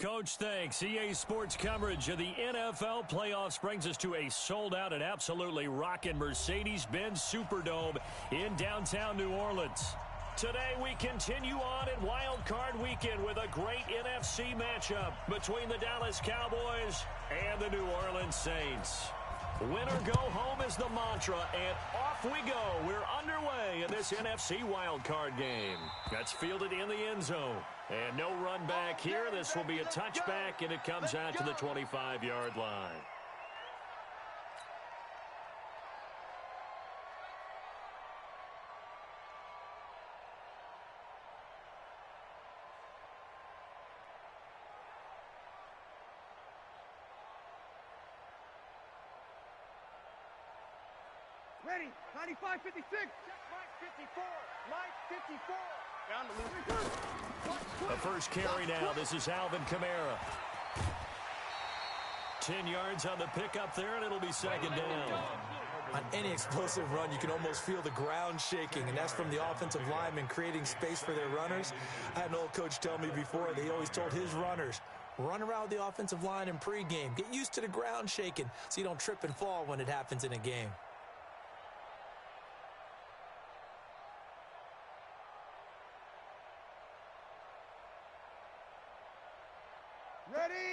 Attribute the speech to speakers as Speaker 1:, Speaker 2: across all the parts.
Speaker 1: Coach, thanks. EA Sports coverage of the NFL playoffs brings us to a sold-out and absolutely rocking Mercedes-Benz Superdome in downtown New Orleans. Today we continue on in Wild Card Weekend with a great NFC matchup between the Dallas Cowboys and the New Orleans Saints. Win or go home is the mantra, and off we go. We're underway in this NFC Wild Card game. That's fielded in the end zone. And no run back here. This will be a touchback, and it comes out to the 25-yard line.
Speaker 2: Ready, 95, 56. Mike 54, Mike 54. Down to lose.
Speaker 1: The first carry now. This is Alvin Kamara. 10 yards on the pickup there, and it'll be second down.
Speaker 3: On any explosive run, you can almost feel the ground shaking, and that's from the offensive linemen creating space for their runners. I had an old coach tell me before that he always told his runners, run around the offensive line in pregame. Get used to the ground shaking so you don't trip and fall when it happens in a game.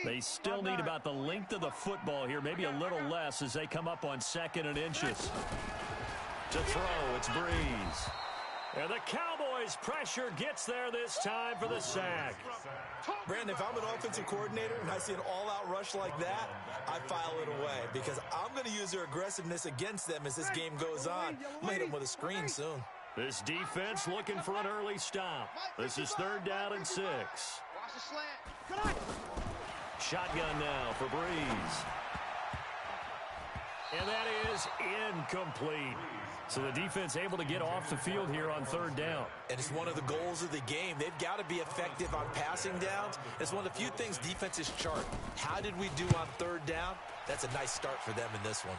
Speaker 1: They still need about the length of the football here, maybe a little less as they come up on 2nd and inches. To throw, it's Breeze. And the Cowboys' pressure gets there this time for the sack.
Speaker 3: Brandon, if I'm an offensive coordinator and I see an all-out rush like that, I file it away because I'm going to use their aggressiveness against them as this game goes on. I'll hit them with a screen soon.
Speaker 1: This defense looking for an early stop. This is 3rd down and 6.
Speaker 2: Watch the slant.
Speaker 1: Shotgun now for Breeze. And that is incomplete. So the defense able to get off the field here on 3rd down.
Speaker 3: And it's one of the goals of the game. They've got to be effective on passing downs. It's one of the few things defenses chart. How did we do on 3rd down? That's a nice start for them in this one.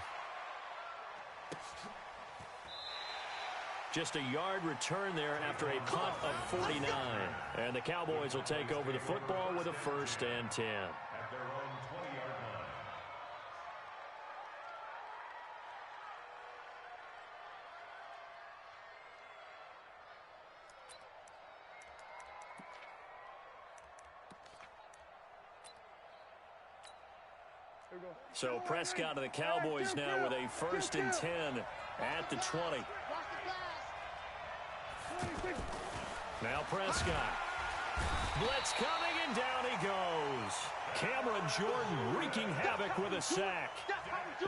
Speaker 1: Just a yard return there after a punt of 49. And the Cowboys will take over the football with a 1st and 10.
Speaker 4: At their own 20-yard line.
Speaker 1: So Prescott of the Cowboys now with a 1st and 10 at the 20. Now Prescott. Blitz coming, and down he goes. Cameron Jordan wreaking havoc with a sack.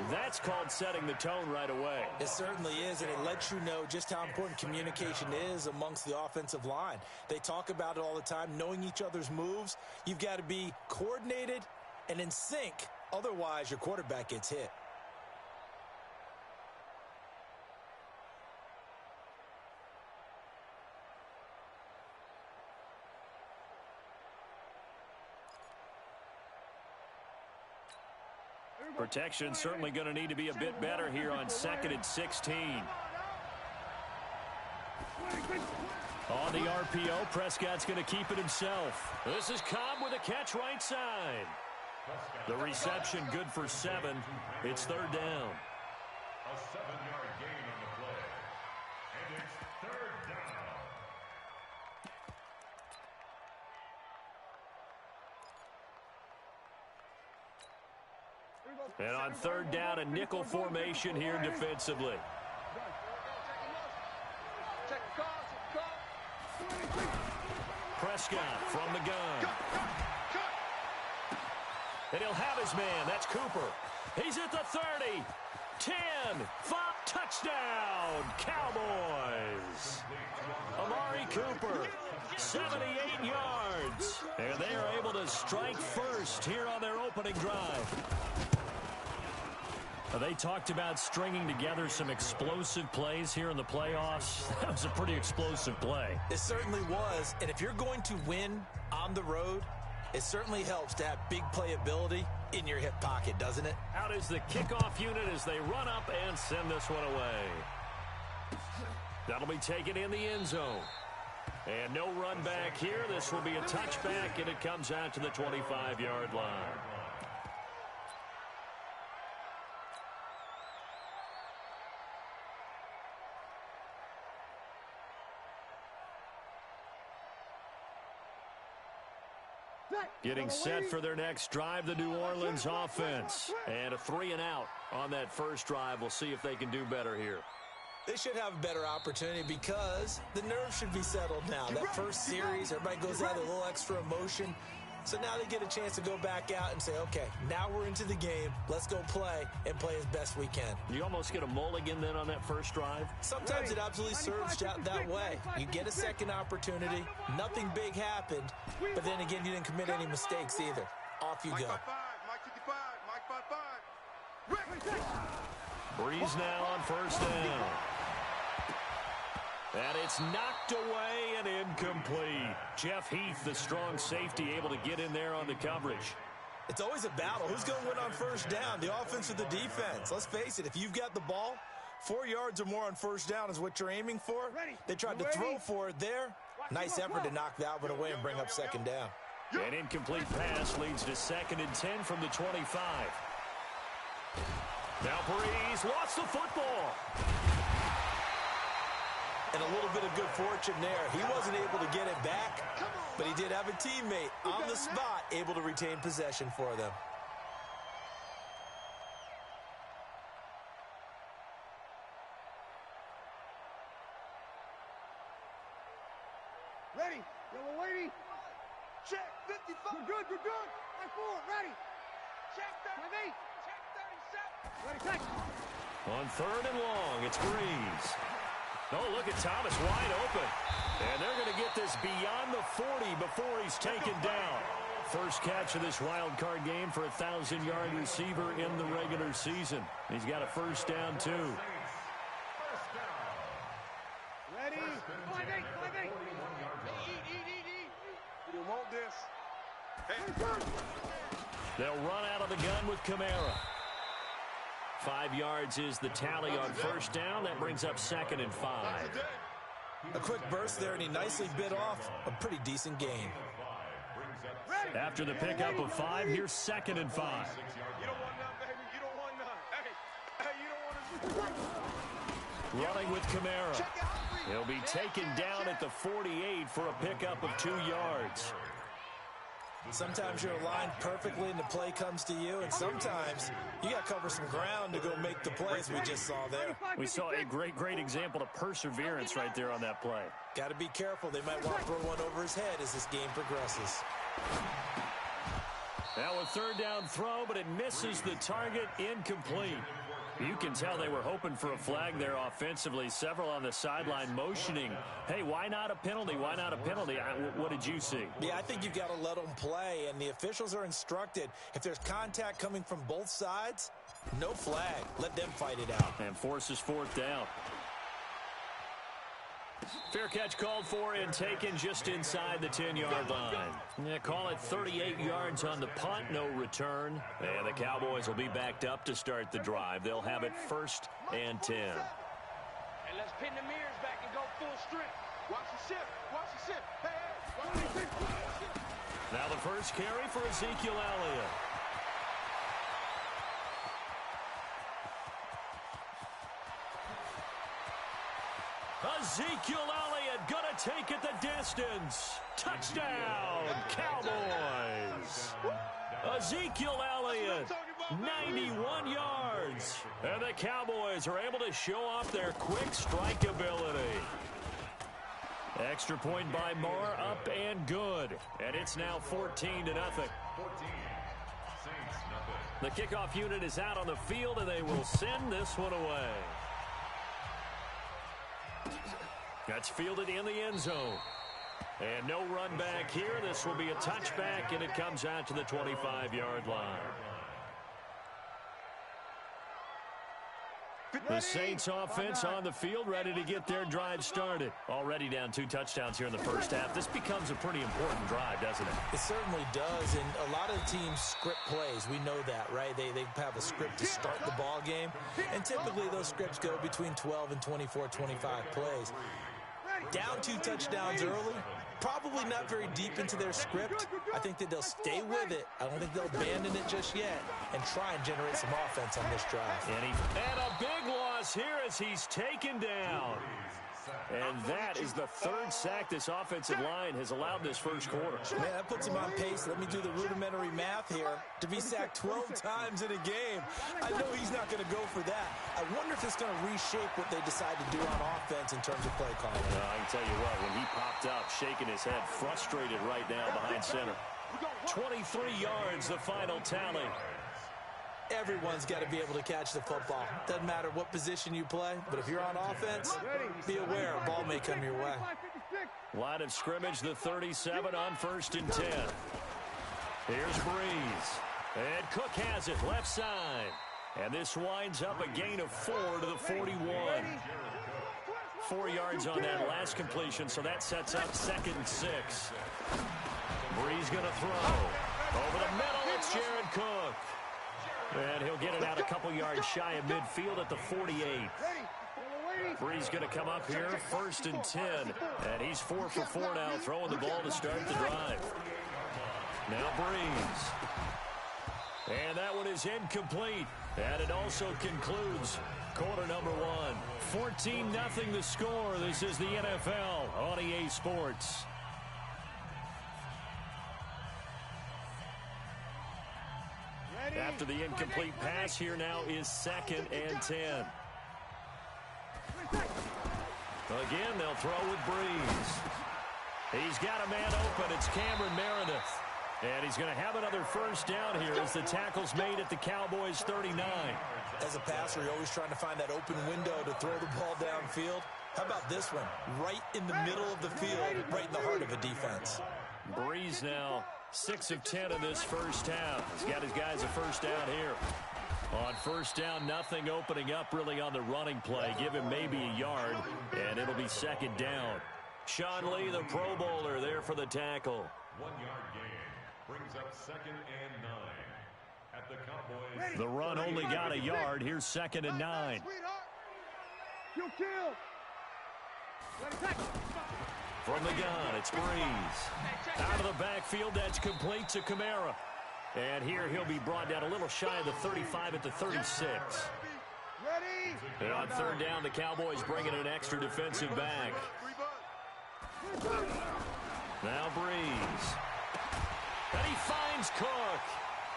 Speaker 1: That's called setting the tone right away.
Speaker 3: It certainly is, and it lets you know just how important communication is amongst the offensive line. They talk about it all the time, knowing each other's moves. You've got to be coordinated and in sync. Otherwise, your quarterback gets hit.
Speaker 1: Protection certainly going to need to be a bit better here on 2nd and 16. On the RPO, Prescott's going to keep it himself. This is Cobb with a catch right side. The reception good for 7. It's 3rd down.
Speaker 4: A 7-yard gain on the play. And it's 3rd down.
Speaker 1: And on 3rd down, a nickel formation here defensively. Prescott from the gun. And he'll have his man. That's Cooper. He's at the 30. 10. 5. Touchdown. Cowboys. Amari Cooper. 78 yards. And they are able to strike first here on their opening drive. They talked about stringing together some explosive plays here in the playoffs. That was a pretty explosive play.
Speaker 3: It certainly was. And if you're going to win on the road, it certainly helps to have big playability in your hip pocket, doesn't it?
Speaker 1: Out is the kickoff unit as they run up and send this one away. That'll be taken in the end zone. And no run back here. This will be a touchback, and it comes out to the 25-yard line. Getting set for their next drive, the New Orleans offense. And a 3-and-out on that first drive. We'll see if they can do better here.
Speaker 3: They should have a better opportunity because the nerves should be settled now. That first series, everybody goes out with a little extra emotion. So now they get a chance to go back out and say, okay, now we're into the game. Let's go play and play as best we can.
Speaker 1: You almost get a mulligan then on that first drive?
Speaker 3: Sometimes it absolutely serves that way. You get a second opportunity. Nothing big happened. But then again, you didn't commit any mistakes either. Off you go.
Speaker 1: Breeze now on first down. And it's knocked away and incomplete. Jeff Heath, the strong safety, able to get in there on the coverage.
Speaker 3: It's always a battle. Who's going to win on first down, the offense or the defense? Let's face it, if you've got the ball, 4 yards or more on first down is what you're aiming for. They tried to throw for it there. Nice effort to knock that one away and bring up second down.
Speaker 1: An incomplete pass leads to 2nd and 10 from the 25. Now Breeze lost the football.
Speaker 3: And a little bit of good fortune there. He wasn't able to get it back, but he did have a teammate on the spot able to retain possession for them.
Speaker 2: Ready. Yellow lady. Check. 55. You're good. High 4. Ready. Check 38. Check 37. Ready. Check.
Speaker 1: On 3rd and long, it's Breeze. Oh, look at Thomas wide open. And they're going to get this beyond the 40 before he's taken down. First catch of this wild card game for a 1,000-yard receiver in the regular season. He's got a first down, too.
Speaker 2: Ready. 5-8. Eat. You want this. Hey.
Speaker 1: They'll run out of the gun with Kamara. 5 yards is the tally on first down. That brings up 2nd and 5.
Speaker 3: A quick burst there, and he nicely bit off a pretty decent gain.
Speaker 1: After the pickup of 5, here's 2nd and 5.
Speaker 2: You don't want none, baby. You don't want none. Hey, you don't want to.
Speaker 1: Running with Kamara. He'll be taken down at the 48 for a pickup of 2 yards.
Speaker 3: Sometimes you're aligned perfectly and the play comes to you, and sometimes you got to cover some ground to go make the plays we just saw there.
Speaker 1: We saw a great example of perseverance right there on that play.
Speaker 3: Got to be careful. They might want to throw one over his head as this game progresses.
Speaker 1: Now a 3rd down throw, but it misses the target, incomplete. You can tell they were hoping for a flag there offensively. Several on the sideline motioning. Hey, why not a penalty? Why not a penalty? What did you see?
Speaker 3: Yeah, I think you've got to let them play, and the officials are instructed. If there's contact coming from both sides, no flag. Let them fight it out.
Speaker 1: And forces 4th down. Fair catch called for and taken just inside the 10-yard line. Yeah, call it 38 yards on the punt, no return. And the Cowboys will be backed up to start the drive. They'll have it 1st and 10.
Speaker 2: And let's pin the mirrors back and go full strength. Watch the ship. Hey.
Speaker 1: Now the first carry for Ezekiel Elliott. Ezekiel Elliott gonna take it the distance. Touchdown, Cowboys. Ezekiel Elliott, 91 yards. And the Cowboys are able to show off their quick strike ability. Extra point by Moore, up and good. And it's now 14-0. The kickoff unit is out on the field, and they will send this one away. That's fielded in the end zone. And no run back here. This will be a touchback, and it comes out to the 25-yard line. The Saints offense on the field, ready to get their drive started. Already down 2 touchdowns here in the first half. This becomes a pretty important drive, doesn't it?
Speaker 3: It certainly does, and a lot of teams script plays. We know that, right? They have a script to start the ball game, and typically those scripts go between 12 and 24, 25 plays. Down 2 touchdowns early, probably not very deep into their script. I think that they'll stay with it. I don't think they'll abandon it just yet and try and generate some offense on this drive.
Speaker 1: And a big loss here as he's taken down. And that is the 3rd sack this offensive line has allowed this first quarter.
Speaker 3: Man, that puts him on pace. Let me do the rudimentary math here. To be sacked 12 times in a game, I know he's not going to go for that. I wonder if it's going to reshape what they decide to do on offense in terms of play calling.
Speaker 1: I can tell you what, when he popped up, shaking his head, frustrated right now behind center. 23 yards, the final tally.
Speaker 3: Everyone's got to be able to catch the football. Doesn't matter what position you play, but if you're on offense, be aware a ball may come your way.
Speaker 1: Line of scrimmage, the 37 on 1st and 10. Here's Breeze. And Cook has it, left side. And this winds up a gain of 4 to the 41. 4 yards on that last completion, so that sets up 2nd and 6. Breeze going to throw. Over the middle, it's Jared Cook. And he'll get it out a couple yards shy of midfield at the 48. Breeze going to come up here, 1st and 10. And he's 4 for 4 now, throwing the ball to start the drive. Now Breeze. And that one is incomplete. And it also concludes quarter number 1. 14-0 the score. This is the NFL on EA Sports. After the incomplete pass, here now is 2nd and 10. Again, they'll throw with Breeze. He's got a man open. It's Cameron Meredith. And he's going to have another first down here as the tackle's made at the Cowboys 39.
Speaker 3: As a passer, you're always trying to find that open window to throw the ball downfield. How about this one? Right in the middle of the field, right in the heart of a defense.
Speaker 1: Breeze now 6 of 10 in this first half. He's got his guys a first down here. On first down, nothing opening up really on the running play. Give him maybe a yard, and it'll be 2nd down. Sean Lee, the Pro Bowler, there for the tackle.
Speaker 4: 1-yard gain brings up 2nd and 9 at the Cowboys.
Speaker 1: The run only got a yard. Here's 2nd and 9. From the gun, it's Breeze. Out of the backfield, that's complete to Kamara. And here he'll be brought down a little shy of the 35 at the 36. And on 3rd down, the Cowboys bringing an extra defensive back. Now Breeze. And he finds Cook.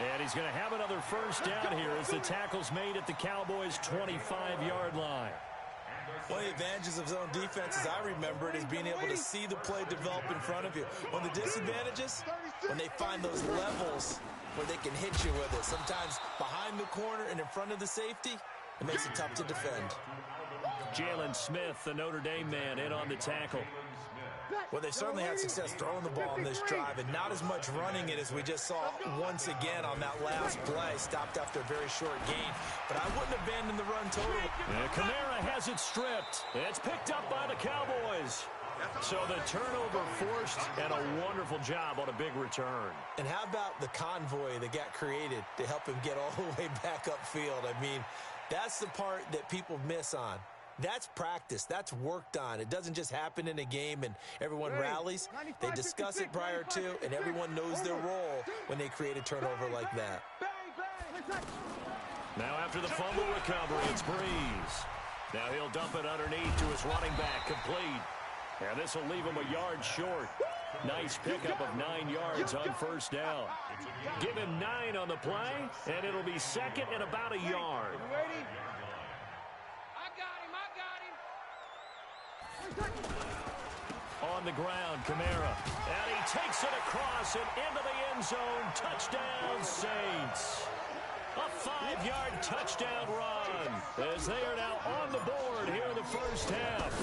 Speaker 1: And he's going to have another first down here as the tackle's made at the Cowboys' 25-yard line.
Speaker 3: One of the advantages of zone defense, as I remember it, is being able to see the play develop in front of you. One of the disadvantages, when they find those levels where they can hit you with it. Sometimes behind the corner and in front of the safety, it makes it tough to defend.
Speaker 1: Jalen Smith, the Notre Dame man, in on the tackle.
Speaker 3: Well, they certainly had success throwing the ball in this drive, and not as much running it as we just saw once again on that last play. Stopped after a very short gain, but I wouldn't abandon the run totally.
Speaker 1: And Kamara has it stripped. It's picked up by the Cowboys. So the turnover forced, and a wonderful job on a big return.
Speaker 3: And how about the convoy that got created to help him get all the way back upfield? I mean, that's the part that people miss on. That's practice. That's worked on. It doesn't just happen in a game and everyone rallies. They discuss it prior to, and everyone knows their role when they create a turnover like that.
Speaker 1: Now after the fumble recovery, it's Breeze. Now he'll dump it underneath to his running back, complete. And this will leave him a yard short. Nice pickup of 9 yards on first down. Give him 9 on the play, and it'll be 2nd and about a yard. On the ground, Kamara. And he takes it across and into the end zone. Touchdown, Saints. A 5-yard touchdown run as they are now on the board here in the first half.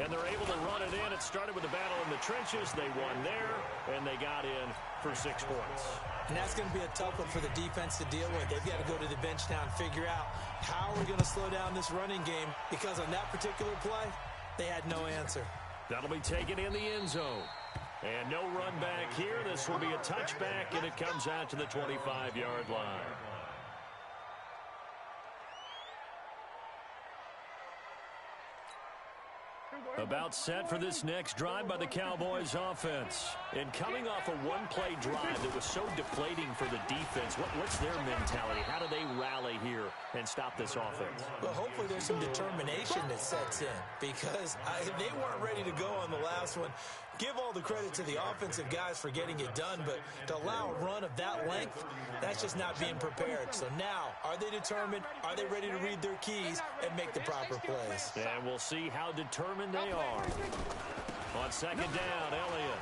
Speaker 1: And they're able to run it in. It started with a battle in the trenches. They won there, and they got in for 6 points.
Speaker 3: And that's going to be a tough one for the defense to deal with. They've got to go to the bench now and figure out how we're going to slow down this running game, because on that particular play, they had no answer.
Speaker 1: That'll be taken in the end zone. And no run back here. This will be a touchback, and it comes out to the 25-yard line. About set for this next drive by the Cowboys offense. And coming off a one-play drive that was so deflating for the defense, what's their mentality? How do they rally here and stop this offense?
Speaker 3: Well, hopefully there's some determination that sets in because they weren't ready to go on the last one. Give all the credit to the offensive guys for getting it done, but to allow a run of that length, that's just not being prepared. So now, are they determined? Are they ready to read their keys and make the proper plays?
Speaker 1: And we'll see how determined they are. On second down, Elliott.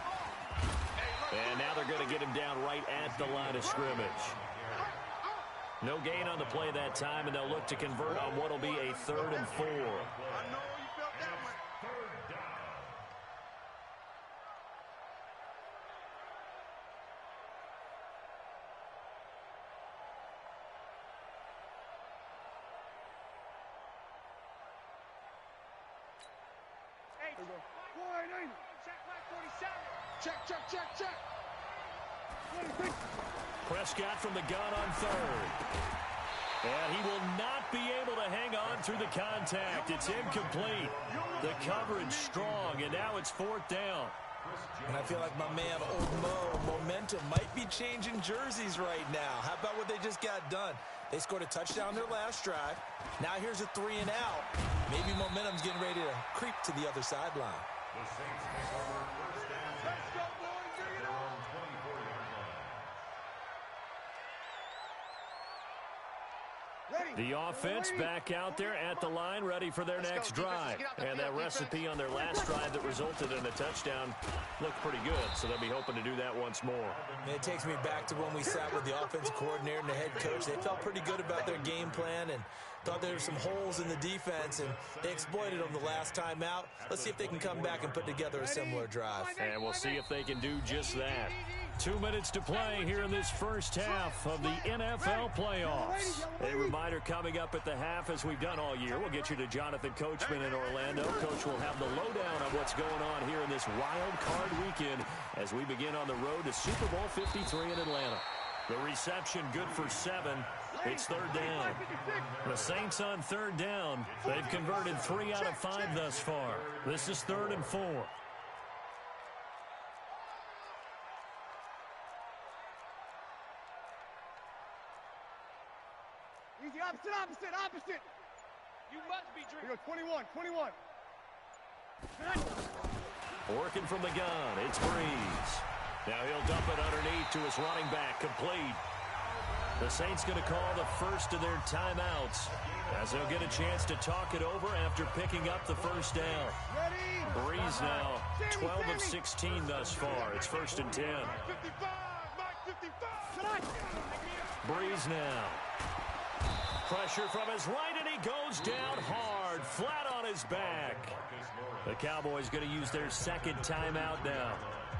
Speaker 1: And now they're going to get him down right at the line of scrimmage. No gain on the play that time, and they'll look to convert on what will be a 3rd and 4.
Speaker 2: Check.
Speaker 1: Prescott from the gun on 3rd. And he will not be able to hang on through the contact. It's incomplete. The coverage strong, and now it's 4th down.
Speaker 3: And I feel like my man, Old Mo, momentum might be changing jerseys right now. How about what they just got done? They scored a touchdown their last drive. Now here's a 3 and out. Maybe momentum's getting ready to creep to the other sideline.
Speaker 4: The Saints take over first down. Let's go, boys. Bring it on. 24-yard line.
Speaker 1: The offense back out there at the line, ready for their next drive. And that recipe on their last drive that resulted in a touchdown looked pretty good, so they'll be hoping to do that once more.
Speaker 3: It takes me back to when we sat with the offensive coordinator and the head coach. They felt pretty good about their game plan and thought there were some holes in the defense, and they exploited them the last time out. Let's see if they can come back and put together a similar drive.
Speaker 1: And we'll see if they can do just that. 2 minutes to play here in this first half of the NFL playoffs. A reminder coming up at the half, as we've done all year, we'll get you to Jonathan Coachman in Orlando. Coach will have the lowdown on what's going on here in this wild card weekend as we begin on the road to Super Bowl 53 in Atlanta. The reception good for 7. It's 3rd down. The Saints on 3rd down. They've converted 3 out of 5 thus far. This is 3rd and 4.
Speaker 2: Easy, opposite. You must be drinking. 21.
Speaker 1: Working from the gun, it's Breeze. Now he'll dump it underneath to his running back, complete. The Saints going to call the first of their timeouts as they'll get a chance to talk it over after picking up the first down. Breeze now 12 of 16 thus far. It's 1st and 10. Breeze now. Pressure from his right, and he goes down hard, flat on his back. The Cowboys going to use their 2nd timeout now.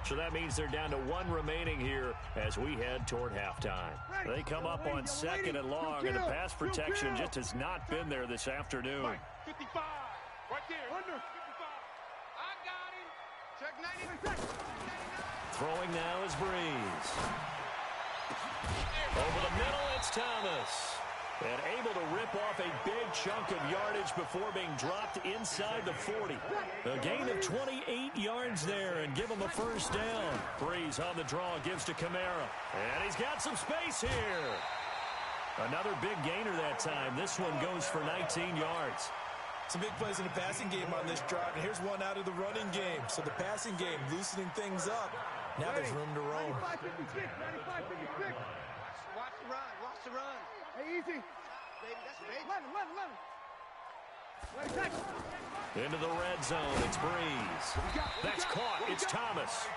Speaker 1: So that means they're down to 1 remaining here as we head toward halftime. They come up on 2nd and long, and the pass protection just has not been there this afternoon.
Speaker 2: 55, right there. Under 55. I got him. Check 90.
Speaker 1: Throwing now is Breeze. Over the middle, it's Thomas. And able to rip off a big chunk of yardage before being dropped inside the 40. A gain of 28 yards there and give him a first down. Breeze on the draw, gives to Kamara. And he's got some space here. Another big gainer that time. This one goes for 19 yards.
Speaker 3: Some big plays in the passing game on this drive, and here's one out of the running game. So the passing game loosening things up. Now there's room to roam.
Speaker 2: 95-56. Watch the run. Hey, easy. Baby, that's big. 11.
Speaker 1: Into the red zone, it's Breeze. That's caught, it's Thomas.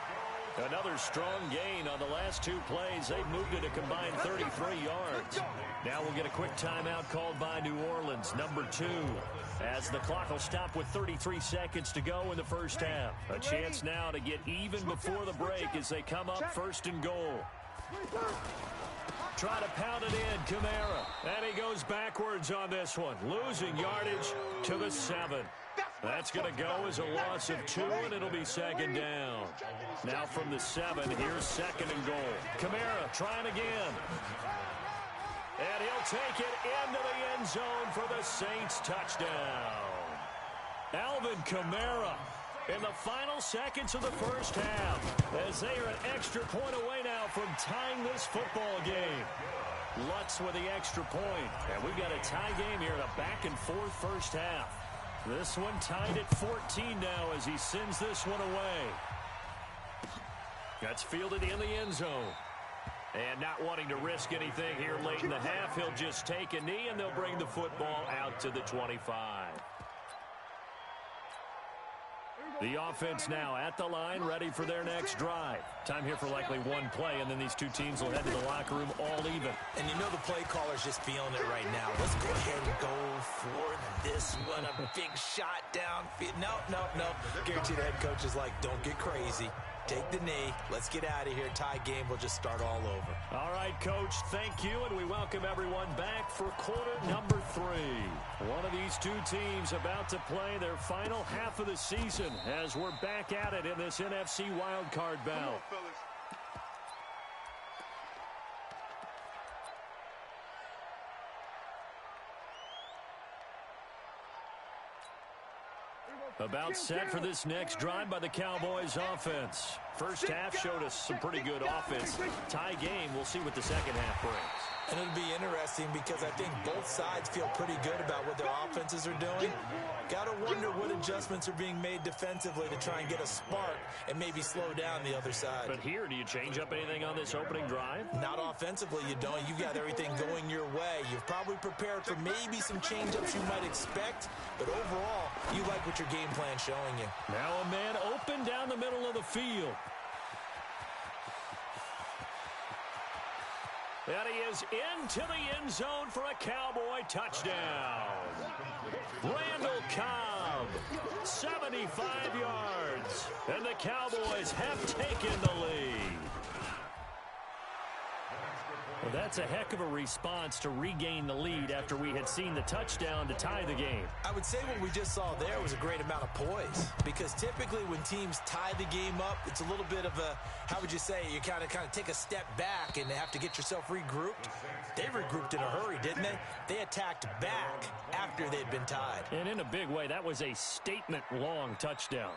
Speaker 1: Another strong gain on the last 2 plays. They've moved it a combined 33 yards. Now we'll get a quick timeout called by New Orleans, number 2. As the clock will stop with 33 seconds to go in the first half. A chance now to get even before the break as they come up 1st and goal. Try to pound it in, Kamara. And he goes backwards on this one. Losing yardage to the 7. That's going to go as a loss of 2, and it'll be 2nd down. Now from the 7, here's 2nd and goal. Kamara trying again. And he'll take it into the end zone for the Saints touchdown. Alvin Kamara in the final seconds of the first half as they are an extra point away now from tying this football game. Lutz with the extra point, and we've got a tie game here in a back-and-forth first half. This one tied at 14 now as he sends this one away. That's fielded in the end zone. And not wanting to risk anything here late in the half, he'll just take a knee, and they'll bring the football out to the 25. The offense now at the line, ready for their next drive. Time here for likely one play, and then these two teams will head to the locker room all even.
Speaker 3: And you know the play caller's just feeling it right now. Let's go ahead and go for this one. A big shot downfield. No. Guaranteed the head coach is like, don't get crazy. Take the knee. Let's get out of here. Tie game will just start all over.
Speaker 1: All right, Coach, thank you, and we welcome everyone back for quarter number 3. One of these two teams about to play their final half of the season as we're back at it in this NFC wildcard bout. About set for this next drive by the Cowboys offense. First half showed us some pretty good offense. Tie game, we'll see what the second half brings.
Speaker 3: And it'll be interesting because I think both sides feel pretty good about what their offenses are doing. Got to wonder what adjustments are being made defensively to try and get a spark and maybe slow down the other side.
Speaker 1: But here, do you change up anything on this opening drive?
Speaker 3: Not offensively, you don't. You got everything going your way. You've probably prepared for maybe some change-ups you might expect, but overall, you like what your game plan's showing you.
Speaker 1: Now a man open down the middle of the field. And he is into the end zone for a Cowboy touchdown. Randall Cobb, 75 yards. And the Cowboys have taken the lead. Well, that's a heck of a response to regain the lead after we had seen the touchdown to tie the game.
Speaker 3: I would say what we just saw there was a great amount of poise, because typically when teams tie the game up, it's a little bit of a, how would you say, you kind of take a step back and have to get yourself regrouped. They regrouped in a hurry, didn't they? They attacked back after they'd been tied.
Speaker 1: And in a big way, that was a statement-long touchdown.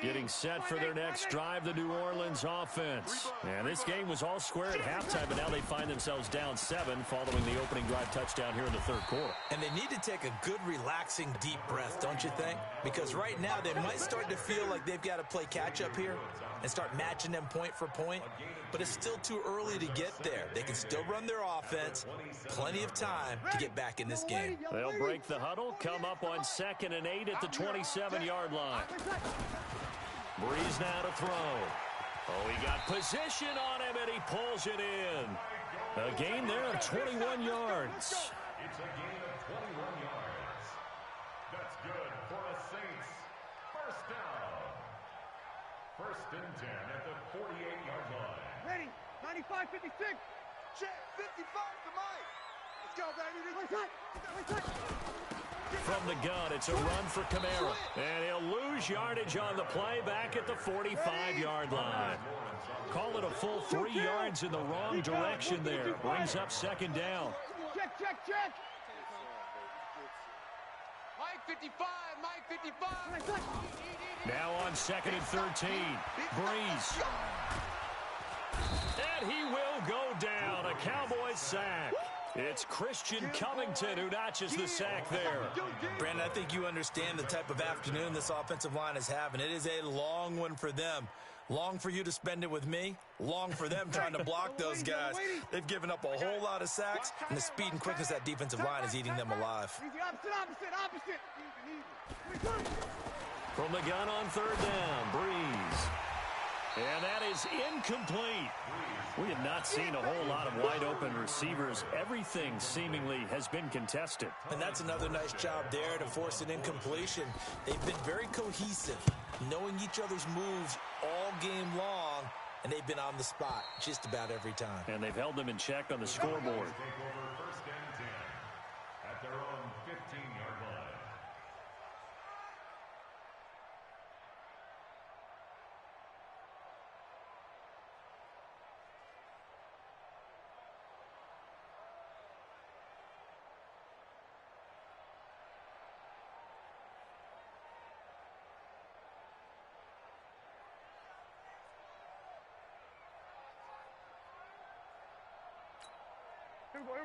Speaker 1: Getting set for their next drive, the New Orleans offense. And this game was all square at halftime, but now they find themselves down 7 following the opening drive touchdown here in the third quarter.
Speaker 3: And they need to take a good, relaxing, deep breath, don't you think? Because right now they might start to feel like they've got to play catch-up here and start matching them point for point. But it's still too early to get there. They can still run their offense. Plenty of time to get back in this game.
Speaker 1: They'll break the huddle, come up on 2nd and 8 at the 27-yard line. Breeze now to throw. Oh, he got position on him, and he pulls it in. A gain there of 21 yards.
Speaker 4: It's a gain of 21 yards. That's good for the Saints. First down. 1st and 10 at the 48-yard line.
Speaker 2: Ready, 95, 56. Check, 55 to Mike. Let's go, baby.
Speaker 1: From the gun, it's a run for Kamara. And he'll lose yardage on the play back at the 45-yard line. Call it a full 3 yards in the wrong direction there. Brings up 2nd down.
Speaker 2: Check. Mike 55, Mike 55.
Speaker 1: Now on 2nd and 13. Breeze. And he will go down. A Cowboys sack. It's Christian Covington who notches the sack there.
Speaker 3: Brandon, I think you understand the type of afternoon this offensive line is having. It is a long one for them. Long for you to spend it with me. Long for them trying to block those guys. They've given up a whole lot of sacks, and the speed and quickness of that defensive line is eating them alive.
Speaker 2: Opposite.
Speaker 1: From the gun on 3rd down, Breeze. And that is incomplete. We have not seen a whole lot of wide-open receivers. Everything seemingly has been contested.
Speaker 3: And that's another nice job there to force an incompletion. They've been very cohesive, knowing each other's moves all game long, and they've been on the spot just about every time.
Speaker 1: And they've held them in check on the scoreboard.
Speaker 4: Take over 1st and 10 at their own 15-yard line.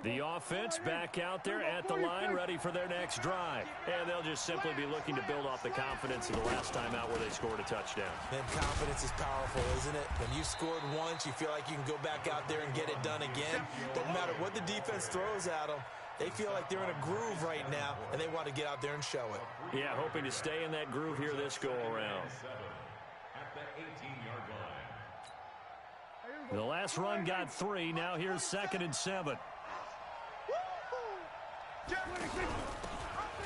Speaker 1: The offense back out there at the line, ready for their next drive. And they'll just simply be looking to build off the confidence of the last time out where they scored a touchdown.
Speaker 3: And confidence is powerful, isn't it? When you scored once, you feel like you can go back out there and get it done again. Doesn't matter what the defense throws at them. They feel like they're in a groove right now, and they want to get out there and show it.
Speaker 1: Yeah, hoping to stay in that groove here this go-around. The last run got 3. Now here's 2nd and 7.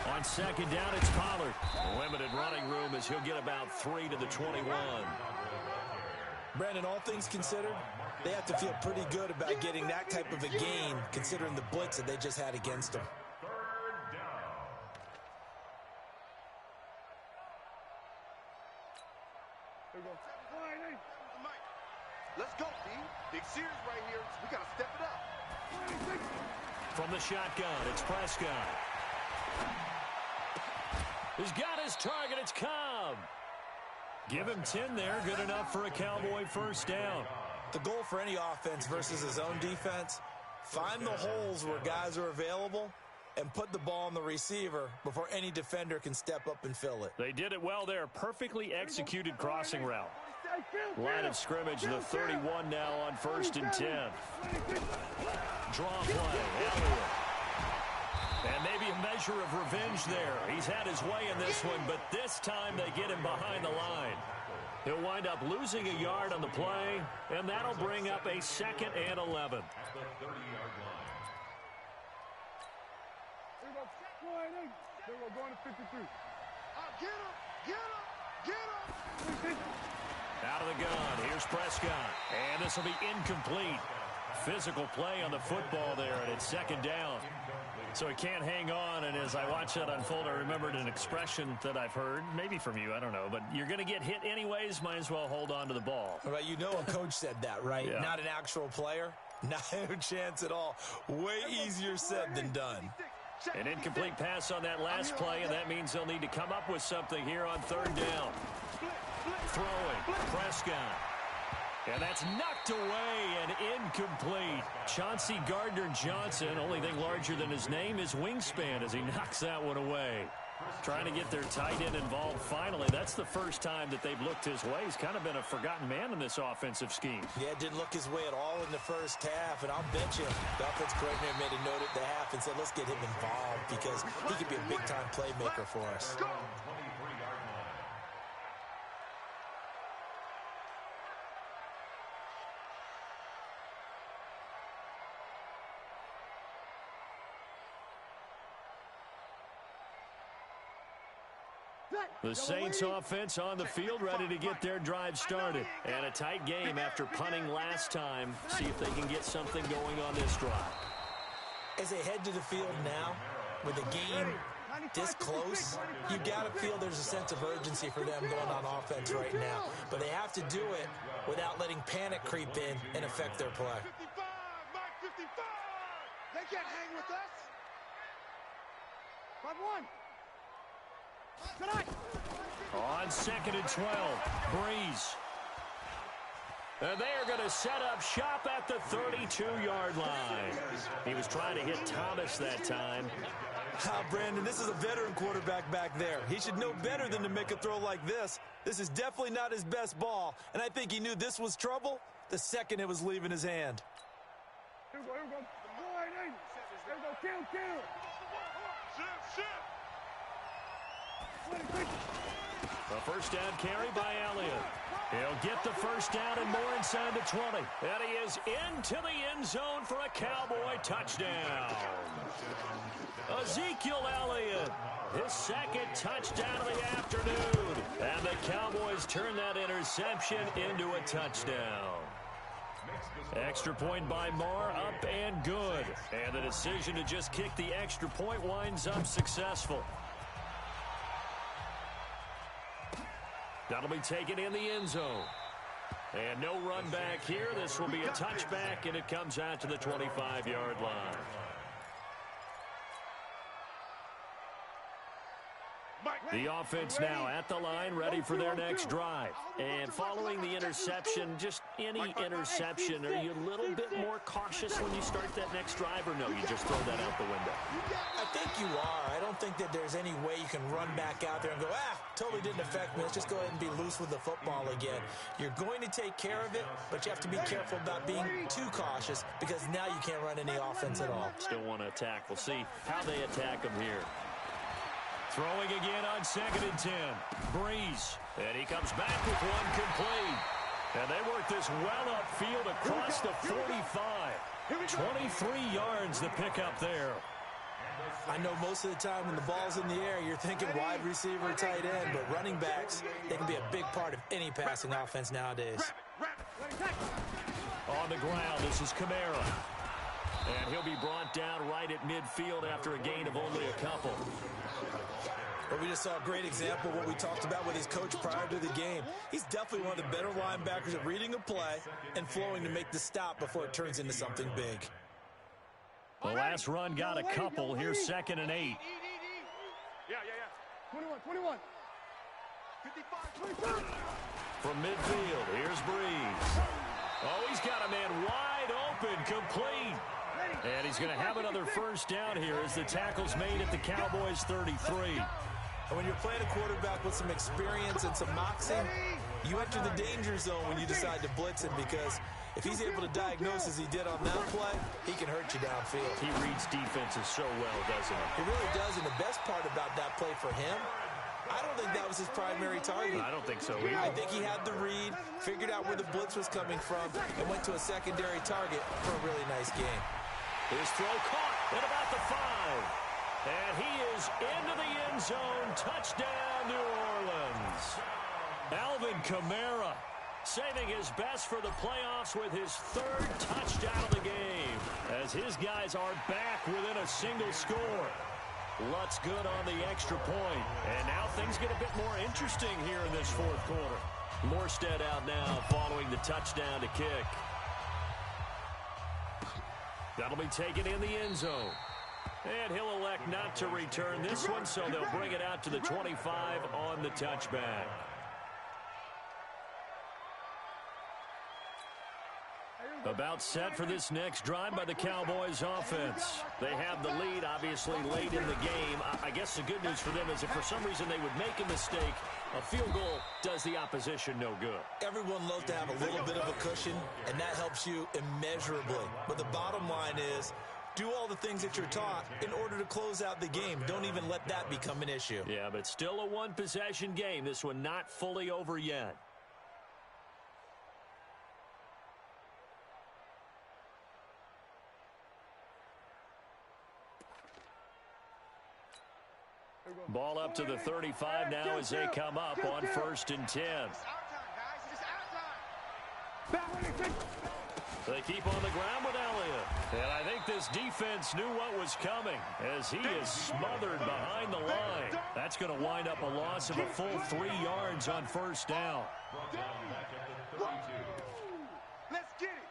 Speaker 1: On 2nd down, it's Pollard. Limited running room as he'll get about 3 to the 21.
Speaker 3: Brandon, all things considered, they have to feel pretty good about getting that type of a gain, considering the blitz that they just had against them.
Speaker 2: Let's go, D. Big series right here. We got to step it up.
Speaker 1: From the shotgun, it's Prescott. He's got his target. It's Cobb. Give him 10 there. Good enough for a Cowboy first down.
Speaker 3: The goal for any offense versus his own defense, find the holes where guys are available and put the ball on the receiver before any defender can step up and fill it.
Speaker 1: They did it well there. Perfectly executed crossing route. Line of scrimmage, the 31 now on 1st and 10. Draw play, Elliott. And maybe a measure of revenge there. He's had his way in this one, but this time they get him behind the line. He'll wind up losing a yard on the play, and that'll bring up a 2nd and 11.
Speaker 2: We're going to 53. Get him! Get him! Get him!
Speaker 1: Out of the gun, here's Prescott. And this will be incomplete. Physical play on the football there, and it's 2nd down. So he can't hang on, and as I watch that unfold, I remembered an expression that I've heard, maybe from you, I don't know, but you're going to get hit anyways, might as well hold on to the ball.
Speaker 3: Right, you know a coach said that, right?
Speaker 1: Yeah.
Speaker 3: Not an actual player. Not a chance at all. Way easier said than done.
Speaker 1: An incomplete pass on that last play, and that means they'll need to come up with something here on 3rd down. Throwing, Prescott. And that's knocked away and incomplete. Chauncey Gardner-Johnson, only thing larger than his name is wingspan as he knocks that one away. Trying to get their tight end involved finally. That's the first time that they've looked his way. He's kind of been a forgotten man in this offensive scheme.
Speaker 3: Yeah, it didn't look his way at all in the first half, and I'll bet you the offense coordinator made a note at the half and said, let's get him involved because he could be a big-time playmaker for us.
Speaker 1: The Saints offense on the field ready to get their drive started. And a tight game after punting last time. See if they can get something going on this drive.
Speaker 3: As they head to the field now, with the game this close, you got to feel there's a sense of urgency for them going on offense right now. But they have to do it without letting panic creep in and affect their play.
Speaker 2: 55, Mike 55. They can't hang with us. 5-1. Tonight.
Speaker 1: On 2nd and 12, Breeze. And they are going to set up shop at the 32-yard line. He was trying to hit Thomas that time.
Speaker 3: Brandon, this is a veteran quarterback back there. He should know better than to make a throw like this. This is definitely not his best ball, and I think he knew this was trouble the second it was leaving his hand.
Speaker 2: Here we go, here we go. Here we go, kill. Shift.
Speaker 1: A first down carry by Elliott. He'll get the first down and more inside the 20. And he is into the end zone for a Cowboy touchdown. Ezekiel Elliott, his 2nd touchdown of the afternoon. And the Cowboys turn that interception into a touchdown. Extra point by Marr, up and good. And the decision to just kick the extra point winds up successful. That'll be taken in the end zone. And no run back here. This will be a touchback, and it comes out to the 25-yard line.
Speaker 2: Mike,
Speaker 1: The offense now at the line, ready for their next drive. And following the interception, just any interception, are you a little bit more cautious when you start that next drive, or no, you just throw that out the window?
Speaker 3: I think you are. I don't think that there's any way you can run back out there and go, totally didn't affect me. Let's just go ahead and be loose with the football again. You're going to take care of it, but you have to be careful about being too cautious because now you can't run any offense at all.
Speaker 1: Still want to attack. We'll see how they attack them here. Throwing again on 2nd and 10. Breeze. And he comes back with one complete. And they work this well upfield across the 45. 23 yards the pickup there.
Speaker 3: I know most of the time when the ball's in the air, you're thinking wide receiver, tight end, but running backs, they can be a big part of any passing offense nowadays.
Speaker 1: On the ground, this is Kamara. And he'll be brought down right at midfield after a gain of only a couple.
Speaker 3: Well, we just saw a great example of what we talked about with his coach prior to the game. He's definitely one of the better linebackers at reading a play and flowing to make the stop before it turns into something big.
Speaker 1: The last run got a couple. Here's 2nd and 8.
Speaker 2: Yeah. 21. 55.
Speaker 1: From midfield, here's Breeze. Oh, he's got a man wide open, complete. And he's going to have another first down here as the tackle's made at the Cowboys 33.
Speaker 3: And when you're playing a quarterback with some experience and some moxie, you enter the danger zone when you decide to blitz him, because if he's able to diagnose as he did on that play, he can hurt you downfield.
Speaker 1: He reads defenses so well, doesn't he?
Speaker 3: He really does, and the best part about that play for him, I don't think that was his primary target.
Speaker 1: I don't think so either.
Speaker 3: I think he had the read, figured out where the blitz was coming from, and went to a secondary target for a really nice game.
Speaker 1: His throw caught at about the 5. And he is into the end zone. Touchdown, New Orleans. Alvin Kamara saving his best for the playoffs with his 3rd touchdown of the game, as his guys are back within a single score. Lutz good on the extra point. And now things get a bit more interesting here in this 4th quarter. Morstead out now following the touchdown to kick. That'll be taken in the end zone. And he'll elect not to return this one, so they'll bring it out to the 25 on the touchback. About set for this next drive by the Cowboys offense. They have the lead, obviously, late in the game. I guess the good news for them is if for some reason they would make a mistake, a field goal does the opposition no good.
Speaker 3: Everyone loves to have a little bit of a cushion, and that helps you immeasurably. But the bottom line is, do all the things that you're taught in order to close out the game. Don't even let that become an issue.
Speaker 1: Yeah, but still a one-possession game. This one not fully over yet. Ball up to the 35 now as they come up on 1st and 10. They keep on the ground with Elliott. And I think this defense knew what was coming as he is smothered behind the line. That's going to wind up a loss of a full 3 yards on 1st down.
Speaker 2: Let's get it.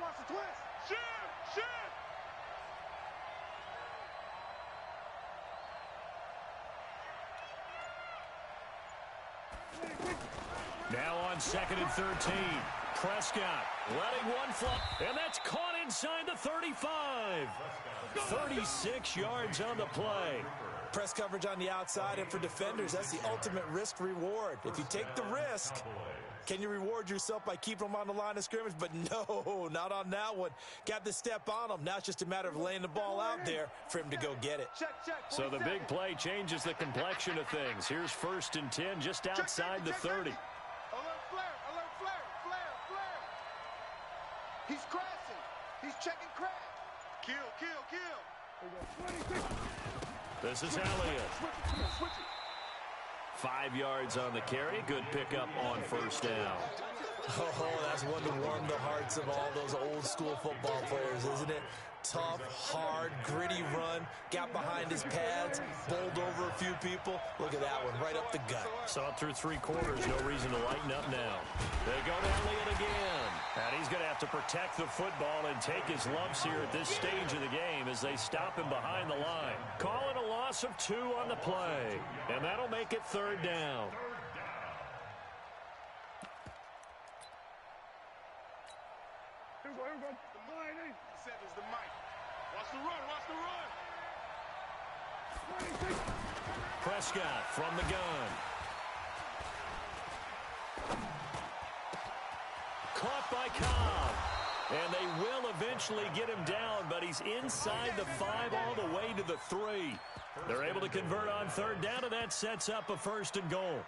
Speaker 2: Watch the twist. Shoot.
Speaker 1: Now on 2nd and 13. Prescott letting one flop, and that's caught inside the 35. 36 yards on the play.
Speaker 3: Press coverage on the outside, and for defenders, that's the ultimate risk reward. If you take the risk, can you reward yourself by keeping them on the line of scrimmage? But no, not on that one. Got to step on them. Now it's just a matter of laying the ball out there for him to go get it.
Speaker 1: So the big play changes the complexion of things. Here's 1st and 10 just outside the 30.
Speaker 2: Alert flare. He's crashing. He's checking crash. Kill.
Speaker 1: This is Elliott. 5 yards on the carry. Good pickup on 1st down.
Speaker 3: Oh, that's one to warm the hearts of all those old school football players, isn't it? Tough, hard, gritty run. Got behind his pads, bowled over a few people. Look at that one, right up the gut.
Speaker 1: Saw it through 3 quarters. No reason to lighten up now. They go to Elliott again. And he's going to have to protect the football and take his lumps here at this stage of the game as they stop him behind the line. Call it a loss of 2 on the play. And that'll make it 3rd down.
Speaker 2: Here we go. The mic. 7's the mic. Watch the run. Watch the run.
Speaker 1: Prescott from the gun. Caught by Cobb. And they will eventually get him down, but he's inside the 5 all the way to the 3. They're able to convert on 3rd down, and that sets up a 1st and goal.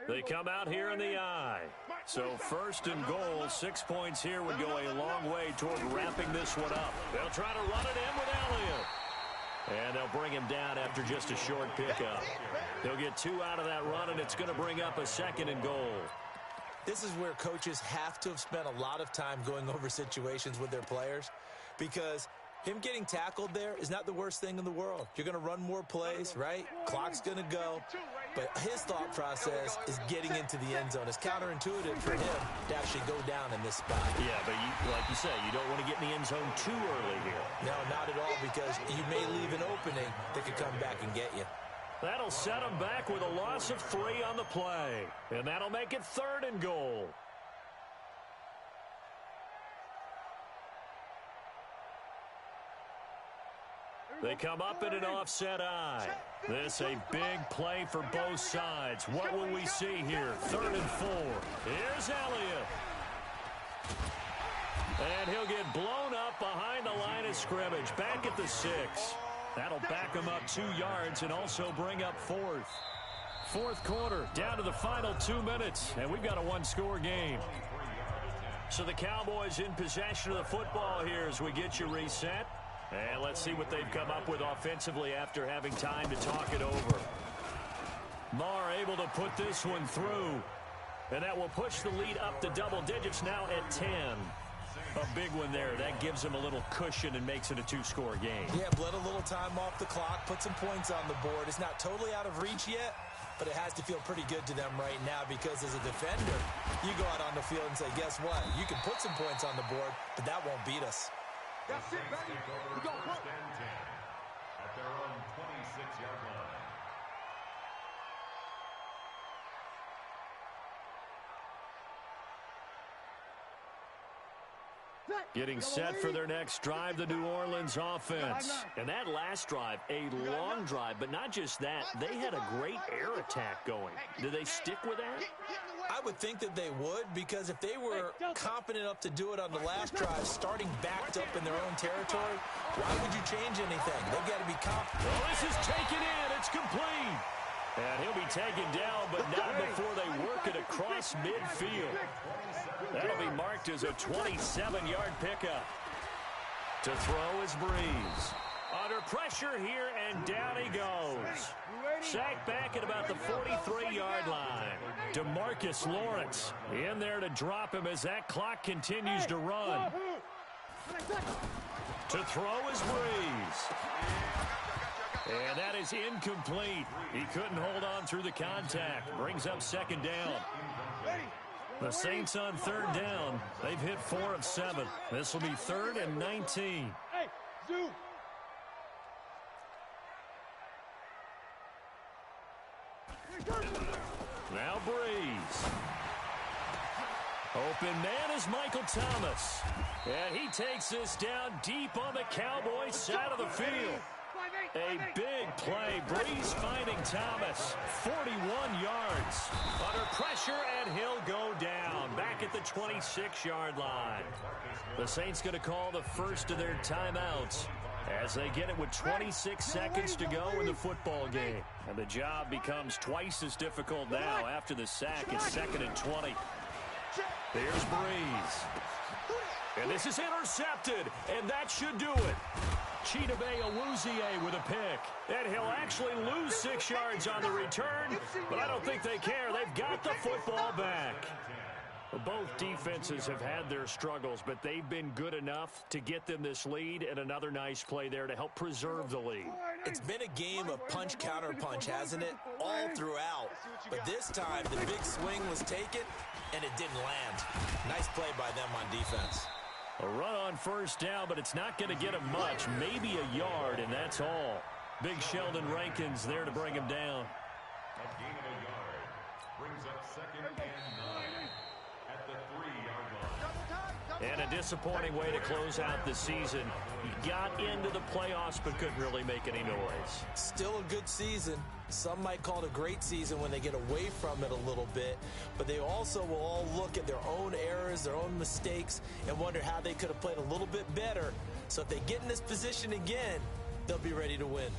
Speaker 1: They come out here in the eye. So 1st and goal, 6 points here would go a long way toward wrapping this one up. They'll try to run it in with Elliott. And they'll bring him down after just a short pickup. They'll get 2 out of that run, and it's going to bring up a 2nd and goal.
Speaker 3: This is where coaches have to have spent a lot of time going over situations with their players, because him getting tackled there is not the worst thing in the world. You're going to run more plays, right? Clock's going to go. But his thought process is getting into the end zone. It's counterintuitive for him to actually go down in this spot.
Speaker 1: Yeah, but like you say, you don't want to get in the end zone too early here.
Speaker 3: No, not at all, because you may leave an opening that could come back and get you.
Speaker 1: That'll set him back with a loss of 3 on the play. And that'll make it 3rd and goal. They come up in an offset eye. This a big play for both sides. What will we see here? 3rd and 4. Here's Elliott. And he'll get blown up behind the line of scrimmage. Back at the 6. That'll back him up 2 yards and also bring up 4th. 4th quarter, down to the final 2 minutes. And we've got a 1-score game. So the Cowboys in possession of the football here as we get you reset. And let's see what they've come up with offensively after having time to talk it over. Marr able to put this one through. And that will push the lead up to double digits now at 10. A big one there. That gives them a little cushion and makes it a 2-score game.
Speaker 3: Yeah, bled a little time off the clock, put some points on the board. It's not totally out of reach yet, but it has to feel pretty good to them right now, because as a defender, you go out on the field and say, guess what? You can put some points on the board, but that won't beat us.
Speaker 2: That's it, baby. We go.
Speaker 4: 1st and 10 at their own 26-yard line.
Speaker 1: Getting set for their next drive, the New Orleans offense. And that last drive, a long drive, but not just that. They had a great air attack going. Did they stick with that?
Speaker 3: I would think that they would, because if they were confident enough to do it on the last drive, starting backed up in their own territory, why would you change anything? They've got to be confident.
Speaker 1: Oh, this is taken in. It's complete. And he'll be taken down, but not before they work it across midfield. That'll be marked as a 27-yard pickup. To throw is Breeze. Under pressure here, and down he goes. Sacked back at about the 43-yard line. DeMarcus Lawrence in there to drop him as that clock continues to run. To throw is Breeze. And that is incomplete. He couldn't hold on through the contact. Brings up 2nd down. The Saints on 3rd down. They've hit 4 of 7. This will be 3rd and 19.
Speaker 2: Hey, Zoo.
Speaker 1: Now Breeze. Open man is Michael Thomas. And he takes this down deep on the Cowboys side of the field. A big play. Breeze finding Thomas. 41 yards. Under pressure, and he'll go down. Back at the 26-yard line. The Saints going to call the first of their timeouts as they get it with 26 seconds to go in the football game. And the job becomes twice as difficult now after the sack. It's 2nd and 20. There's Breeze. And this is intercepted, and that should do it. Chidobe Awuzie with a pick. And he'll actually lose 6 yards on the return, but I don't think they care. They've got the football back. Both defenses have had their struggles, but they've been good enough to get them this lead, and another nice play there to help preserve the lead.
Speaker 3: It's been a game of punch-counter-punch, hasn't it? All throughout. But this time, the big swing was taken, and it didn't land. Nice play by them on defense.
Speaker 1: A run on first down, but it's not going to get him much. Maybe a yard, and that's all. Big Sheldon Rankins there to bring him down.
Speaker 4: A gain of a yard brings up 2nd and 9 at the 3-yard line.
Speaker 1: And a disappointing way to close out the season. He got into the playoffs but couldn't really make any noise.
Speaker 3: Still a good season. Some might call it a great season when they get away from it a little bit, but they also will all look at their own errors, their own mistakes, and wonder how they could have played a little bit better. So if they get in this position again, they'll be ready to win.